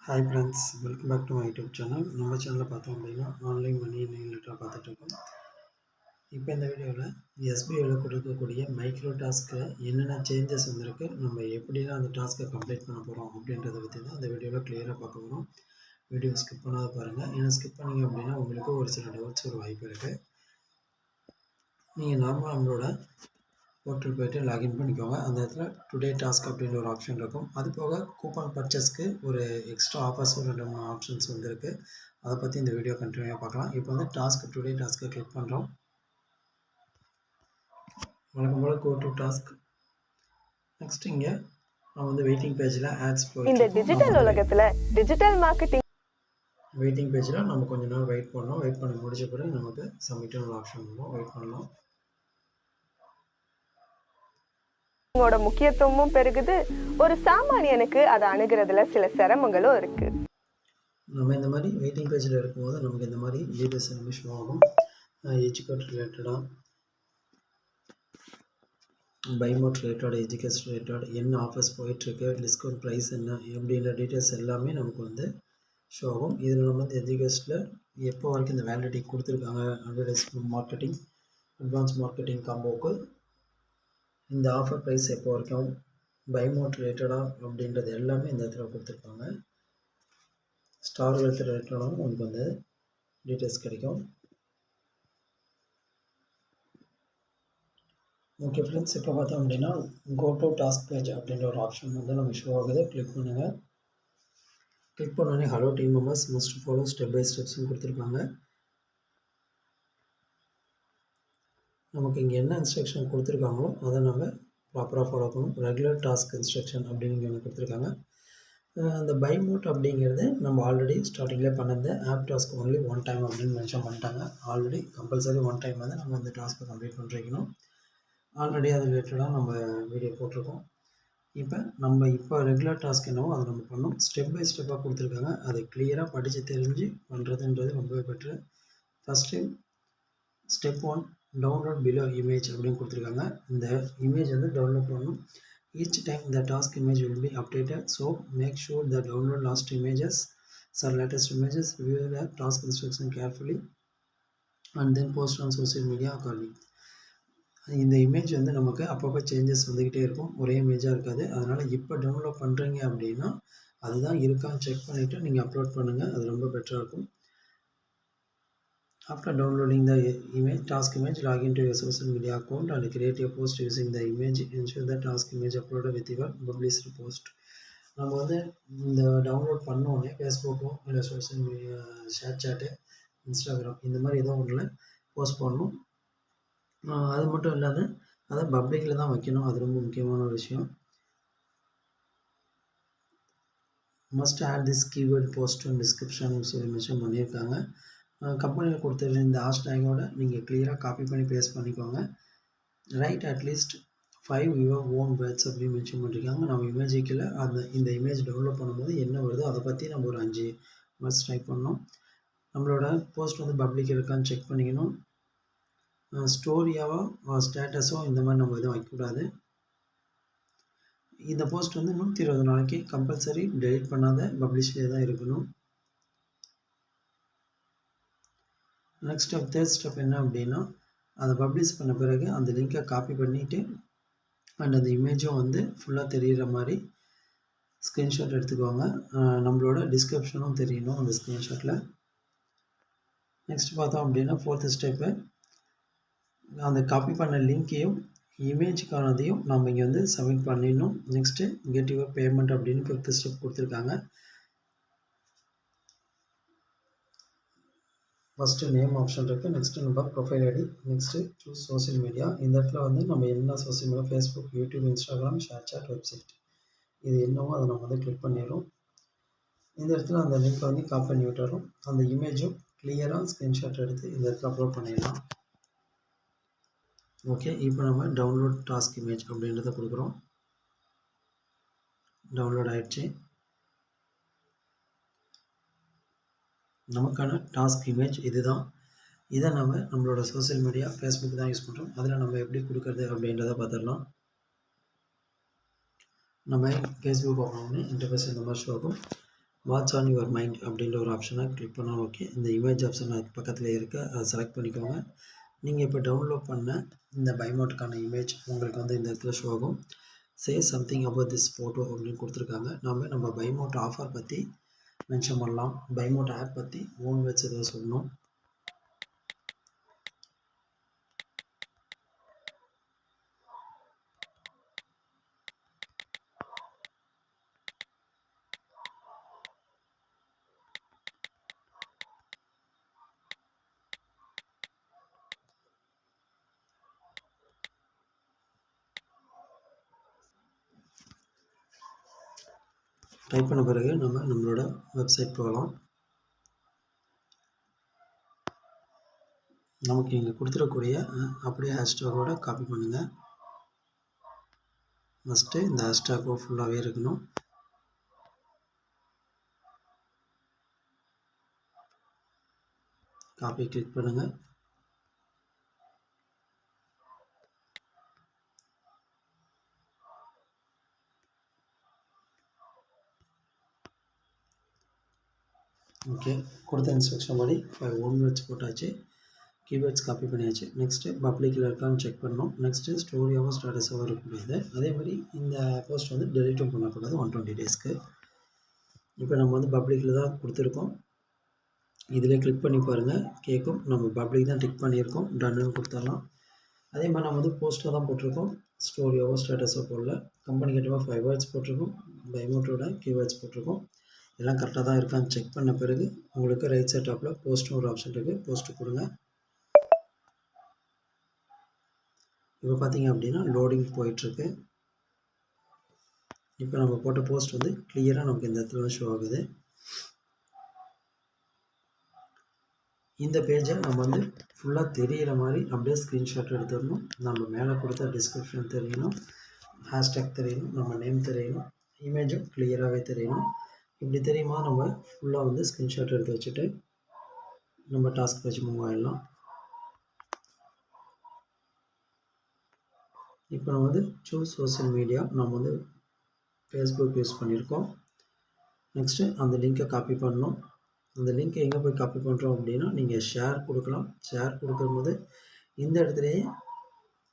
Hi friends, welcome back to my YouTube channel. நம்ம சேனலில் பார்த்தோம் அப்படின்னா ஆன்லைன் மணி ரிலேட்டடாக பார்த்துட்ருக்கோம். இப்போ இந்த வீடியோவில் எஸ்பிஐயில் கொடுக்கக்கூடிய மைக்ரோ டாஸ்கில் என்னென்ன சேஞ்சஸ் வந்திருக்கு, நம்ம எப்படிலாம் அந்த டாஸ்க்கை கம்ப்ளீட் பண்ண போகிறோம் அப்படின்றத பற்றி தான் இந்த வீடியோவில் கிளியராக பார்க்க போகிறோம். வீடியோ ஸ்கிப் பண்ணாத பாருங்கள். ஏன்னா ஸ்கிப் பண்ணிங்க அப்படின்னா உங்களுக்கு ஒரு சில டவுட்ஸ் ஒரு வாய்ப்பு இருக்குது. நீங்கள் நார்மலாக நம்மளோட போர்ட்டல் போய்ட்டு லாகின் பண்ணிக்கோங்க. அந்த இடத்துல டுடே டாஸ்க் அப்படின்ற ஒரு ஆப்ஷன் இருக்கும். அது போக கூப்பன் பர்ச்சேஸ்க்கு ஒரு எக்ஸ்ட்ரா ஆஃபர்ஸ் ஒரு 2-3 ஆப்ஷன்ஸ் வந்துருக்கு. அதை பற்றி இந்த வீடியோ கண்டினியூவாக பார்க்கலாம். இப்போ வந்து டுடே டாஸ்க்கை கிளிக் பண்ணுறோம். வழக்கம் போல் கோ டு டாஸ்க். நெக்ஸ்ட் இங்கே நான் வந்து வெயிட்டிங் பேஜில் ஆட்ஸ் போயிட்டு இந்த டிஜிட்டல் உலகத்தில் டிஜிட்டல் மார்க்கெட்டிங் வெயிட்டிங் பேஜில் நம்ம கொஞ்ச நேரம் வெயிட் பண்ணோம். வெயிட் பண்ணி முடிச்ச பிறகு நமக்கு சப்மிட்னு ஒரு ஆப்ஷன் வரும். வெயிட் பண்ணலாம். முக்கியத்துவமும் பெருகுது. ஒரு சாமானியனுக்கு அதை அணுகிறதுல சில சிரமங்களும் இருக்கு. நம்ம இந்த மாதிரி வெயிட்டிங் பேஜில் இருக்கும்போது நமக்கு இந்த மாதிரி டீட்டெயில்ஸ் எல்லாமே ஷோ ஆகும். எஜுகேட் ரிலேட்டடாக, பைமோட் ரிலேட்டட், எஜுகேஷன் ரிலேட்டட், என்ன ஆஃபர்ஸ் போயிட்டுருக்கு, டிஸ்கவுண்ட் ப்ரைஸ் என்ன அப்படின்ற டீட்டெயில்ஸ் எல்லாமே நமக்கு வந்து ஷோ ஆகும். இதில் நம்ம வந்து எஜுகேஷனில் எப்போ வரைக்கும் இந்த வேலிடிட்டி கொடுத்துருக்காங்க, அட்வர்டைஸ்மெண்ட் மார்க்கெட்டிங், அட்வான்ஸ் மார்க்கெட்டிங் காம்போக்கு இந்த ஆஃபர் ப்ரைஸ் எப்போ வரைக்கும், பைமோட் ரிலேட்டடாக அப்படின்றது எல்லாமே இந்த இடத்துல கொடுத்துருப்பாங்க. ஸ்டார் ஹெல்த் ரிலேட்டடாகவும் நமக்கு வந்து டீட்டெயில்ஸ் கிடைக்கும். ஓகே ஃப்ரெண்ட்ஸ், இப்போ பார்த்தோம் அப்படின்னா கோ டு டாஸ்க் பேஜ் அப்படின்ற ஒரு ஆப்ஷன் வந்து நம்ம ஷோ ஆகுது. கிளிக் பண்ணுங்கள். கிளிக் பண்ணோடனே hello team members must follow step by ஸ்டெப்ஸ்னு கொடுத்துருப்பாங்க. நமக்கு இங்கே என்ன இன்ஸ்ட்ரக்ஷன் கொடுத்துருக்காங்களோ அதை நம்ம ப்ராப்பராக ஃபாலோ பண்ணணும். ரெகுலர் டாஸ்க் இன்ஸ்ட்ரக்ஷன் அப்படின்னு இங்கே ஒன்று கொடுத்துருக்காங்க. அந்த பைமோட் அப்படிங்கிறது நம்ம ஆல்ரெடி ஸ்டார்டிங்கில் பண்ணது of task only one time அப்படின்னு மென்ஷன் பண்ணிட்டாங்க. ஆல்ரெடி கம்பல்சரி ஒன் டைம் வந்து நம்ம இந்த டாஸ்க்கை கம்ப்ளீட் பண்ணிருக்கணும். ஆல்ரெடி அது ரிலேட்டடாக நம்ம வீடியோ போட்டிருக்கோம். இப்போ ரெகுலர் டாஸ்க் என்னவோ அதை நம்ம பண்ணோம். ஸ்டெப் பை ஸ்டெப்பாக கொடுத்துருக்காங்க. அதை கிளியராக படித்து தெரிஞ்சு பண்ணுறதுன்றது ரொம்பவே better. First step 1 download below image அப்படின்னு கொடுத்துருக்காங்க. இந்த இமேஜ் வந்து டவுன்லோட் பண்ணணும். Each time the task image will be updated, so make sure the download last images or latest images. Review the task instruction carefully and then post on social media accordingly. இந்த image வந்து நமக்கு அப்பப்போ changes வந்துக்கிட்டே இருக்கும், ஒரே இமேஜாக இருக்காது. அதனால் இப்போ டவுன்லோட் பண்ணுறீங்க அப்படின்னா அதுதான் இருக்கான்னு செக் பண்ணிவிட்டு நீங்கள் அப்லோட் பண்ணுங்கள். அது ரொம்ப பெட்டராக இருக்கும். After downloading the task image, log into your social media account and create a post using the image. Ensure the task image uploaded with your published post. நம்ம வந்து இந்த டவுன்லோட் பண்ணோடனே ஃபேஸ்புக்கோ இல்லை சோஷியல் மீடியா ஷேர் சாட்டு, Instagram இந்த மாதிரி ஏதோ ஒன்றில் post பண்ணணும். அது மட்டும் இல்லாத அதை பப்ளிக்கில் தான் வைக்கணும். அது ரொம்ப முக்கியமான ஒரு விஷயம். Must add this keyword post and description சொல்லி மென்ஷன் பண்ணியிருக்காங்க. கம்பெனியில் கொடுத்துருக்க இந்த ஹேஷ்டேகோட நீங்கள் கிளியராக காப்பி பண்ணி பேஸ்ட் பண்ணிக்கோங்க. Right at least 5 your own words அப்படின்னு மென்ஷன் பண்ணியிருக்காங்க. நம்ம இமேஜிக்கில் இந்த இமேஜ் டவுன்லோட் பண்ணும்போது என்ன வருதோ அதை பற்றி நம்ம ஒரு 5 வேர்ட்ஸ் டைப் பண்ணணும். நம்மளோட போஸ்ட் வந்து பப்ளிக் இருக்கான்னு செக் பண்ணிக்கணும். ஸ்டோரியாவோ ஸ்டேட்டஸோ இந்த மாதிரி நம்ம எதுவும் வைக்கக்கூடாது. இந்த போஸ்ட் வந்து 120 நாளைக்கு கம்பல்சரி டெலிட் பண்ணாத பப்ளிஷ்லேயே தான் இருக்கணும். நெக்ஸ்ட் தேர்ட் ஸ்டெப் என்ன அப்படின்னா, அதை பப்ளிஷ் பண்ண பிறகு அந்த லிங்கை காப்பி பண்ணிவிட்டு அண்ட் அந்த இமேஜும் வந்து ஃபுல்லாக தெரிகிற மாதிரி ஸ்க்ரீன்ஷாட் எடுத்துக்கோங்க. நம்மளோட டிஸ்கிரிப்ஷனும் தெரியணும் அந்த ஸ்க்ரீன்ஷாட்டில். நெக்ஸ்ட் பார்த்தோம் அப்படின்னா ஃபோர்த்து ஸ்டெப்பு, அந்த காப்பி பண்ண லிங்க்கையும் இமேஜுக்கானதையும் நம்ம இங்கே வந்து சப்மிட் பண்ணிடணும். நெக்ஸ்ட்டு கெட் யுவர் பேமெண்ட் அப்படின்னு 5th ஸ்டெப் கொடுத்துருக்காங்க. ஃபஸ்ட்டு நேம் ஆப்ஷன் இருக்குது. நெக்ஸ்ட்டு நம்ம profile ID. Next choose social media. இந்த இடத்துல வந்து நம்ம என்ன social media, Facebook, YouTube, Instagram, ShareChat, website இது என்னவோ அதை நம்ம வந்து கிளிக் பண்ணிடுறோம். இந்த இடத்துல அந்த லிங்க்கை வந்து காப்பி பண்ணி விட்டுறோம். அந்த இமேஜும் கிளியராக ஸ்க்ரீன்ஷாட் எடுத்து இந்த இடத்துல அப்லோட் பண்ணிடலாம். ஓகே, இப்போ நம்ம டவுன்லோட் டாஸ்க் இமேஜ் அப்படின்றத கொடுக்குறோம். டவுன்லோட் ஆகிடுச்சு. நமக்கான டாஸ்க் இமேஜ் இதுதான். இதை நம்மளோட சோஷியல் மீடியா ஃபேஸ்புக் தான் யூஸ் பண்ணுறோம். அதில் நம்ம எப்படி கொடுக்குறது அப்படின்றத பார்த்துடலாம். நம்ம ஃபேஸ்புக் ஓப்பன் பண்ணி இன்டர்ஃபேஸ் இந்த மாதிரி ஷோ ஆகும். வாட்ச் ஆன் யுவர் மைண்ட் அப்படின்ற ஒரு ஆப்ஷனை கிளிக் பண்ணால் ஓகே. இந்த இமேஜ் ஆப்ஷன் அது பக்கத்தில் இருக்குது, அதை செலக்ட் பண்ணிக்கோங்க. நீங்கள் இப்போ டவுன்லோட் பண்ண இந்த பைமோட்டுக்கான இமேஜ் உங்களுக்கு வந்து இந்த இடத்துல ஷோ ஆகும். Say something about this photo அப்படின்னு கொடுத்துருக்காங்க. நம்ம பைமோட் ஆஃபர் பற்றி மென்ஷன் பண்ணலாம். பைமோட் ஆப் பற்றி ஓன் வேர்ட்ஸ் எதாவது சொல்லணும். டைப் பண்ண பிறகு நம்மளோட வெப்சைட் போகலாம். நமக்கு இங்கே கொடுத்துடக்கூடிய அப்படியே ஹேஷ்டேக்கோட காப்பி பண்ணுங்கள். ஃபஸ்ட்டு இந்த ஹேஷ்டேக்கோ ஃபுல்லாகவே இருக்கணும். காப்பி கிளிக் பண்ணுங்கள். ஓகே, கொடுத்த இன்ஸ்ட்ரக்ஷன் படி 5 ஓன் வேர்ட்ஸ் போட்டாச்சு. கீவேர்ட்ஸ் காப்பி பண்ணியாச்சு. நெக்ஸ்ட்டு பப்ளிக்கில் இருக்கான்னு செக் பண்ணணும். நெக்ஸ்ட்டு ஸ்டோரியாகவும் ஸ்டேட்டஸாகவும் இருக்கக்கூடியது. அதே மாதிரி இந்த போஸ்ட் வந்து டெலிட்டும் பண்ணக்கூடாது 120 டேஸ்க்கு. இப்போ நம்ம வந்து பப்ளிக்கில் தான் கொடுத்துருக்கோம். இதில் கிளிக் பண்ணி பாருங்கள், கேட்கும். நம்ம பப்ளிக் தான் டிக் பண்ணியிருக்கோம், டன்னு கொடுத்துடலாம். அதே மாதிரி நம்ம வந்து போஸ்ட்டாக தான் போட்டிருக்கோம், ஸ்டோரியாவோ ஸ்டேட்டஸோ போடல. கம்பெனி கிட்டவோ 5 வேர்ட்ஸ் போட்டிருக்கோம், பைமோட்டோட கீவேர்ட்ஸ் போட்டிருக்கோம். எல்லாம் கரெக்டாக தான் இருக்கான்னு செக் பண்ண பிறகு உங்களுக்கு ரைட் சைட் டாப்பில் போஸ்ட்னு ஒரு ஆப்ஷன் இருக்குது, போஸ்ட்டு கொடுங்க. இப்போ பார்த்தீங்க அப்படின்னா லோடிங் போயிட்டுருக்கு. இப்போ நம்ம போட்ட போஸ்ட் வந்து கிளியராக நமக்கு இந்த இடத்துல ஷோ ஆகுது. இந்த பேஜை நம்ம வந்து ஃபுல்லாக தெரிகிற மாதிரி அப்படியே ஸ்க்ரீன்ஷாட் எடுத்துடணும். நம்ம மேலே கொடுத்த டிஸ்கிரிப்ஷன் தெரியணும், ஹேஷ்டேக் தெரியணும், நம்ம நேம் தெரியணும், இமேஜும் கிளியராகவே தெரியணும். இப்படி தெரியுமா நம்ம ஃபுல்லாக வந்து ஸ்க்ரீன்ஷாட் எடுத்து வச்சுட்டு நம்ம டாஸ்க் வச்சு மூவ் ஆகிடலாம். இப்போ நம்ம வந்து சூஸ் சோஷியல் மீடியா நம்ம வந்து ஃபேஸ்புக் யூஸ் பண்ணியிருக்கோம். நெக்ஸ்ட்டு அந்த லிங்க்கை காப்பி பண்ணணும். அந்த லிங்க்கை எங்கே போய் காப்பி பண்ணுறோம் அப்படின்னா நீங்கள் ஷேர் கொடுக்கலாம். ஷேர் கொடுக்கும்போது இந்த இடத்துலையே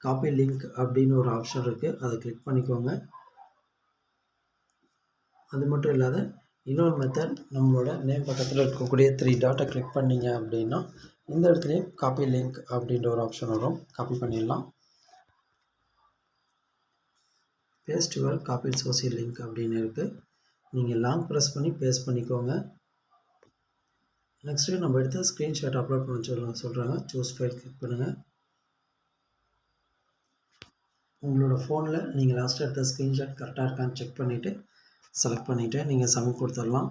காப்பி லிங்க் அப்படின்னு ஒரு ஆப்ஷன் இருக்குது, அதை கிளிக் பண்ணிக்கோங்க. அது மட்டும் இல்லாத இன்னொரு மெத்தட், நம்மளோட நேம் பக்கத்தில் இருக்கக்கூடிய 3 டாட்டை கிளிக் பண்ணிங்க அப்படின்னா இந்த இடத்துலையும் காப்பி லிங்க் அப்படின்ற ஒரு ஆப்ஷன் வரும், காப்பி பண்ணிடலாம். Paste your copy social link அப்படின்னு இருக்குது. நீங்கள் லாங் ப்ரெஸ் பண்ணி பேஸ்ட் பண்ணிக்கோங்க. நெக்ஸ்ட்டு நம்ம எடுத்து ஸ்க்ரீன்ஷாட் அப்லோட் பண்ண சொல்கிறாங்க. சூஸ் ஃபைல் கிளிக் பண்ணுங்கள். உங்களோட ஃபோனில் நீங்கள் லாஸ்ட்டாக எடுத்த ஸ்க்ரீன்ஷாட் கரெக்டாக இருக்கான்னு செக் பண்ணிவிட்டு செலக்ட் பண்ணிவிட்டு நீங்கள் சப்மிட் கொடுத்துடலாம்.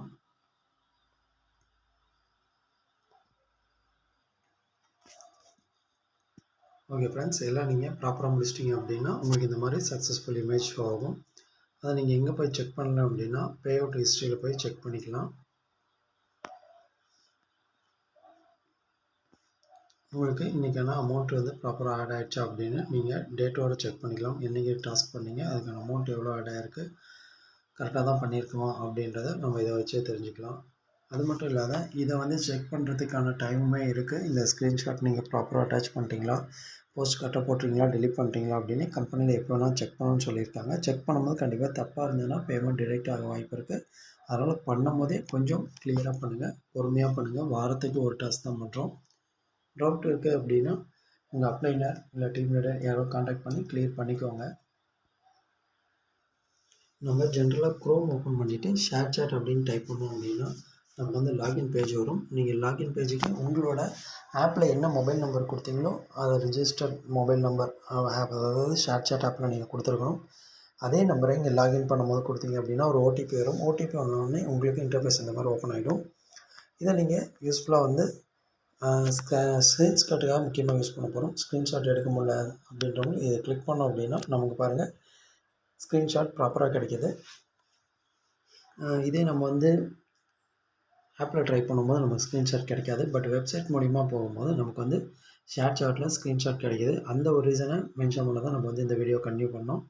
ஓகே ஃப்ரெண்ட்ஸ், எல்லாம் நீங்கள் ப்ராப்பராக முடிச்சிட்டிங்க அப்படின்னா உங்களுக்கு இந்த மாதிரி சக்ஸஸ்ஃபுல் இமேஜ் ஷோ ஆகும். அதை நீங்கள் எங்கே போய் செக் பண்ணலாம் அப்படின்னா பே அவுட் ஹிஸ்ட்ரியில் போய் செக் பண்ணிக்கலாம். உங்களுக்கு இன்றைக்கான அமௌண்ட் வந்து ப்ராப்பராக ஆட் ஆகிடுச்சா அப்படின்னு நீங்கள் டேட்டோடு செக் பண்ணிக்கலாம். என்றைக்கு டாஸ்க் பண்ணீங்க, அதுக்கான அமௌண்ட் எவ்வளோ ஆட் ஆகிருக்கு, கரெக்டாக தான் பண்ணியிருக்கோமா அப்படின்றத நம்ம இதை வச்சே தெரிஞ்சுக்கலாம். அது மட்டும் இல்லாத இதை வந்து செக் பண்ணுறதுக்கான டைமுமே இருக்குது. இந்த ஸ்க்ரீன்ஷாட் நீங்கள் ப்ராப்பராக அட்டாச் பண்ணிட்டீங்களா, போஸ்ட் கரெக்டாக போட்டிங்களா, டெலிட் பண்ணிட்டீங்களா அப்படின்னு கம்பெனியில் எப்போ வேணால் செக் பண்ணணும்னு சொல்லியிருக்காங்க. செக் பண்ணும்போது கண்டிப்பாக தப்பாக இருந்ததுன்னா பேமெண்ட் டிடெக்ட் ஆக வாய்ப்பு இருக்குது. அதனால் பண்ணும் போதே கொஞ்சம் கிளியராக பண்ணுங்கள், பொறுமையாக பண்ணுங்கள். வாரத்துக்கு ஒரு டாஸ்க் தான் பண்ணுறோம். டவுட் இருக்குது அப்படின்னா உங்கள் அப்ளைனர் இல்லை டீம் லீடர் யாரோ காண்டாக்ட் பண்ணி கிளியர் பண்ணிக்கோங்க. நம்ம ஜென்ரலாக க்ரோம் ஓப்பன் பண்ணிவிட்டு ஷேர் சாட் அப்படின்னு டைப் பண்ணோம் அப்படின்னா நமக்கு வந்து லாகின் பேஜ் வரும். நீங்கள் லாகின் பேஜுக்கு உங்களோட ஆப்பில் என்ன மொபைல் நம்பர் கொடுத்தீங்களோ அதை ரிஜிஸ்டர் மொபைல் நம்பர் ஆப், அதாவது ஷேர் சாட் ஆப்பில் நீங்கள் கொடுத்துருக்கணும். அதே நம்பரை இங்கே லாகின் பண்ணும்போது கொடுத்தீங்க அப்படின்னா ஒரு ஓடிபி வரும். ஓடிபி வந்தோடனே உங்களுக்கு இன்டர்ஃபேஸ் இந்த மாதிரி ஓப்பன் ஆகிடும். இதை நீங்கள் யூஸ்ஃபுல்லாக வந்து ஸ்க்ரீன்ஷாட்டுக்காக முக்கியமாக யூஸ் பண்ண போகிறோம். ஸ்க்ரீன்ஷாட் எடுக்க முடியல அப்படின்றவங்க இதை கிளிக் பண்ணோம் அப்படின்னா நமக்கு பாருங்கள் ஸ்க்ரீன்ஷாட் ப்ராப்பராக கிடைக்கிது. இதே நம்ம வந்து ஆப்பில் ட்ரை பண்ணும்போது நமக்கு ஸ்க்ரீன்ஷாட் கிடைக்காது. பட் வெப்சைட் மூலிமா போகும்போது நமக்கு வந்து ஷேர் சாட்டில் ஸ்க்ரீன்ஷாட் கிடைக்கிது. அந்த ஒரு ரீசனை மென்ஷன் பண்ண தான் நம்ம வந்து இந்த வீடியோ கண்டினியூ பண்ணோம்.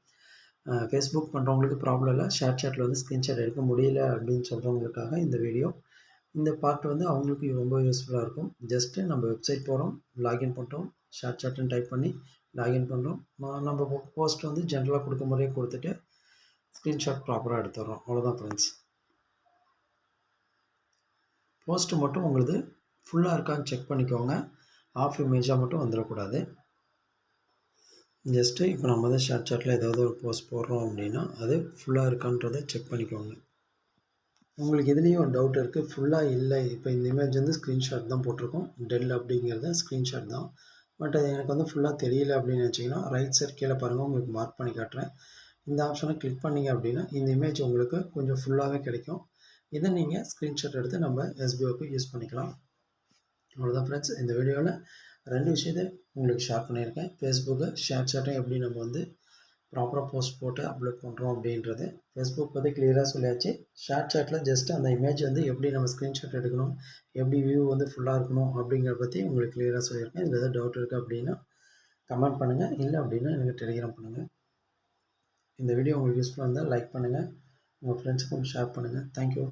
ஃபேஸ்புக் பண்ணுறவங்களுக்கு ப்ராப்ளம் இல்லை. ஷேர் சாட்டில் வந்து ஸ்க்ரீன்ஷாட் எடுக்க முடியல அப்படின்னு சொல்கிறவங்களுக்காக இந்த வீடியோ. இந்த பார்ட் வந்து அவங்களுக்கு ரொம்ப யூஸ்ஃபுல்லாக இருக்கும். ஜஸ்ட்டு நம்ம வெப்சைட் போகிறோம், லாகின் பண்ணுறோம், ஷேர் சாட்டுன்னு டைப் பண்ணி லாகின் பண்ணுறோம். நம்ம போஸ்ட் வந்து ஜென்ரலாக கொடுக்க முறையே கொடுத்துட்டு ஸ்க்ரீன்ஷாட் ப்ராப்பராக எடுத்துடுறோம். அவ்வளோதான் ஃப்ரெண்ட்ஸ். போஸ்ட்டு மட்டும் உங்களுது ஃபுல்லாக இருக்கான்னு செக் பண்ணிக்கோங்க. ஆஃப் இமேஜாக மட்டும் வந்துடக்கூடாது. ஜஸ்ட்டு இப்போ நம்ம வந்து ஷேர் சாட்டில் ஏதாவது ஒரு போஸ்ட் போடுறோம் அப்படின்னா அது ஃபுல்லாக இருக்கான்றதை செக் பண்ணிக்கோங்க. உங்களுக்கு எதுலேயும் ஒரு டவுட் இருக்குது, ஃபுல்லாக இல்லை, இப்போ இந்த இமேஜ் வந்து ஸ்க்ரீன்ஷாட் தான் போட்டிருக்கோம், டெல் அப்படிங்கிறது ஸ்க்ரீன்ஷாட் தான், பட் அது எனக்கு வந்து ஃபுல்லாக தெரியல அப்படின்னு நினச்சிங்கன்னா ரைட் சைட் கீழே பாருங்கள், உங்களுக்கு மார்க் பண்ணி காட்டுறேன். இந்த ஆப்ஷனை கிளிக் பண்ணிங்க அப்படின்னா இந்த இமேஜ் உங்களுக்கு கொஞ்சம் ஃபுல்லாகவே கிடைக்கும். இதை நீங்கள் ஸ்க்ரீன்ஷாட் எடுத்து நம்ம எஸ்பிஓக்கு யூஸ் பண்ணிக்கலாம். அவ்வளோதான் ஃப்ரெண்ட்ஸ். இந்த வீடியோவில் 2 விஷயத்தை உங்களுக்கு ஷேர் பண்ணியிருக்கேன். ஃபேஸ்புக்கு ஷேர் சாட்டை எப்படி நம்ம வந்து ப்ராப்பராக போஸ்ட் போட்டு அப்லோட் பண்ணுறோம் அப்படின்றது. ஃபேஸ்புக் பற்றி கிளியராக சொல்லியாச்சு. ஷேர் சாட்டில் ஜஸ்ட்டு அந்த இமேஜ் வந்து எப்படி நம்ம ஸ்க்ரீன்ஷாட் எடுக்கணும், எப்படி வியூ வந்து ஃபுல்லாக இருக்கணும் அப்படிங்கிறத பற்றி உங்களுக்கு கிளியராக சொல்லியிருக்கேன். இதில் ஏதாவது டவுட் இருக்குது அப்படின்னா கமெண்ட் பண்ணுங்கள், இல்லை அப்படின்னா எனக்கு டெலிகிராம் பண்ணுங்கள். இந்த வீடியோ உங்களுக்கு யூஸ்ஃபுல்லாக இருந்தால் லைக் பண்ணுங்கள், உங்கள் ஃப்ரெண்ட்ஸுக்கும் ஷேர் பண்ணுங்கள். தேங்க்யூ.